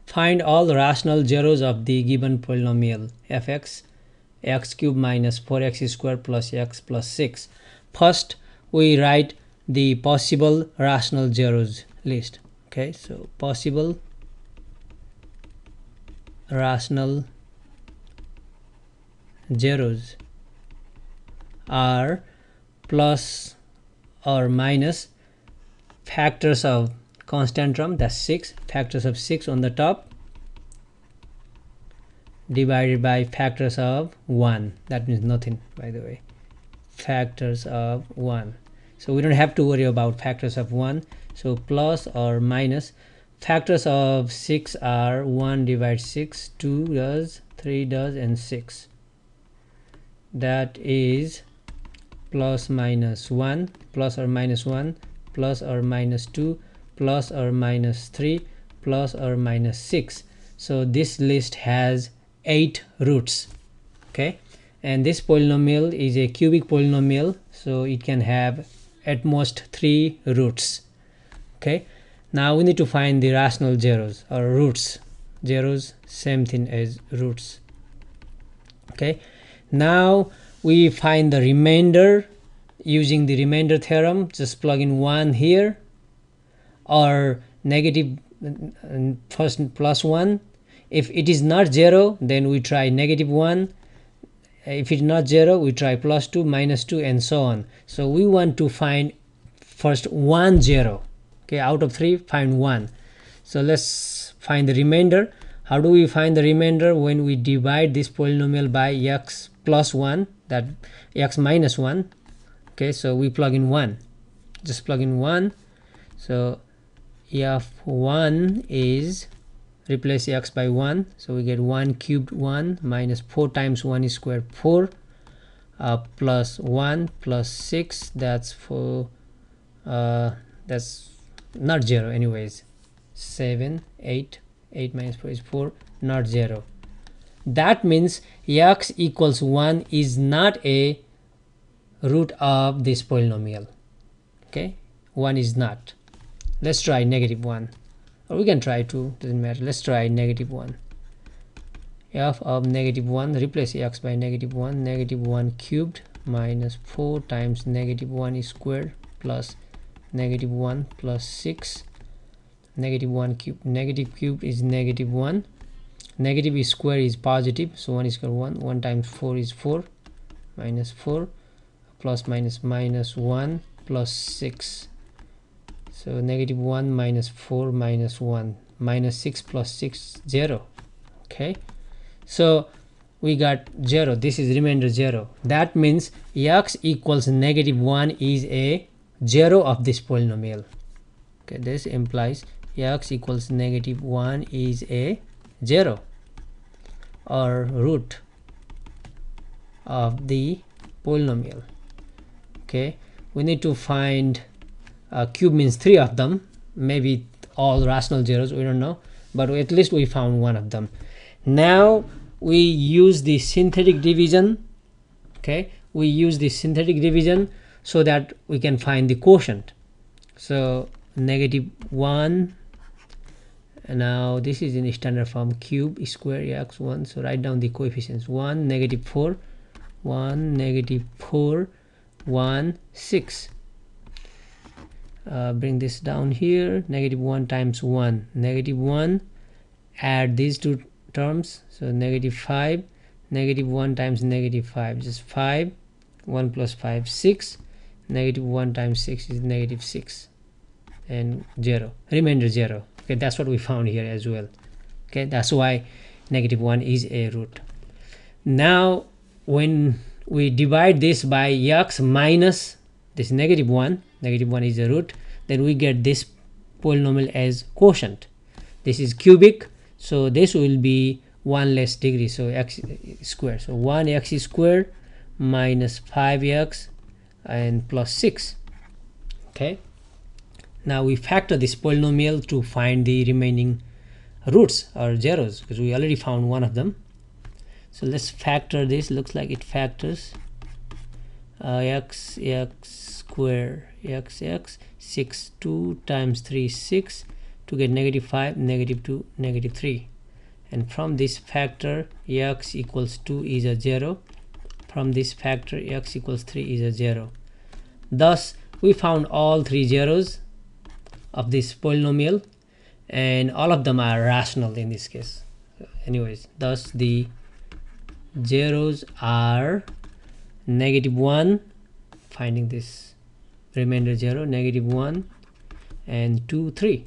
Find all rational zeros of the given polynomial fx x cubed minus 4x squared plus x plus 6. First, we write the possible rational zeros list. Okay, so possible rational zeros are plus or minus factors of constant term, that's 6, factors of 6 on the top, divided by factors of 1, that means nothing, by the way, factors of 1. So we don't have to worry about factors of 1. So plus or minus factors of 6 are 1 divides 6, 2 does, 3 does, and 6. That is plus minus 1, plus or minus 1, plus or minus 2, plus or minus 3, plus or minus 6. So this list has 8 roots. Okay, and this polynomial is a cubic polynomial, so it can have at most 3 roots. Okay, now we need to find the rational zeros or roots. Zeros, same thing as roots. Okay, now we find the remainder using the remainder theorem. Just plug in 1 here, or negative first plus 1. If it is not 0, then we try negative 1. If it's not 0, we try plus 2, minus 2, and so on. So we want to find first 1 0. Okay, out of 3, find 1. So let's find the remainder. How do we find the remainder? When we divide this polynomial by x plus 1, that x minus 1. Okay, so we plug in 1. Just plug in 1. So f1 is, replace x by 1, so we get 1 cubed 1 minus 4 times 1 is squared 4, plus 1 plus 6, that's 4, that's not 0 anyways, 7, 8, 8 minus 4 is 4, not 0. That means x equals 1 is not a root of this polynomial. Okay, 1 is not. Let's try negative 1, or we can try 2, doesn't matter. Let's try negative 1. F of negative 1, replace x by negative 1, negative 1 cubed minus 4 times negative 1 is squared plus negative 1 plus 6, negative 1 cubed, negative cubed is negative 1, negative is square is positive, so 1 is equal to 1, 1 times 4 is 4, minus 4, plus minus minus 1 plus 6. So negative 1 minus 4 minus 1, minus 6 plus 6, 0. Okay, so we got 0. This is remainder 0. That means x equals negative 1 is a 0 of this polynomial. Okay, this implies x equals negative 1 is a 0 or root of the polynomial. Okay, we need to find cube means 3 of them, maybe all rational zeros, we don't know, but at least we found 1 of them. Now we use the synthetic division. Okay, we use the synthetic division so that we can find the quotient. So negative 1, now this is in standard form, cube square x 1, so write down the coefficients, 1 negative 4, 1 negative 4, 1 6. Bring this down here, negative 1 times 1, negative 1, add these two terms, so negative 5, negative 1 times negative 5, just 5, 1 plus 5, 6, negative 1 times 6 is negative 6, and 0, remainder 0. Okay, that's what we found here as well. Okay, that's why negative 1 is a root. Now when we divide this by x minus this negative 1, negative 1 is a root, then we get this polynomial as quotient. This is cubic, so this will be 1 less degree, so x squared, so 1x squared minus 5x and plus 6. Okay, now we factor this polynomial to find the remaining roots or zeros, because we already found 1 of them. So let's factor this. Looks like it factors x square x 6, 2 times 3 6, to get negative 5, negative 2, negative 3. And from this factor x equals 2 is a 0. From this factor x equals 3 is a 0. Thus we found all three zeros of this polynomial, and all of them are rational in this case. So anyways, thus the zeros are negative 1, finding this remainder 0, negative 1, and 2, 3.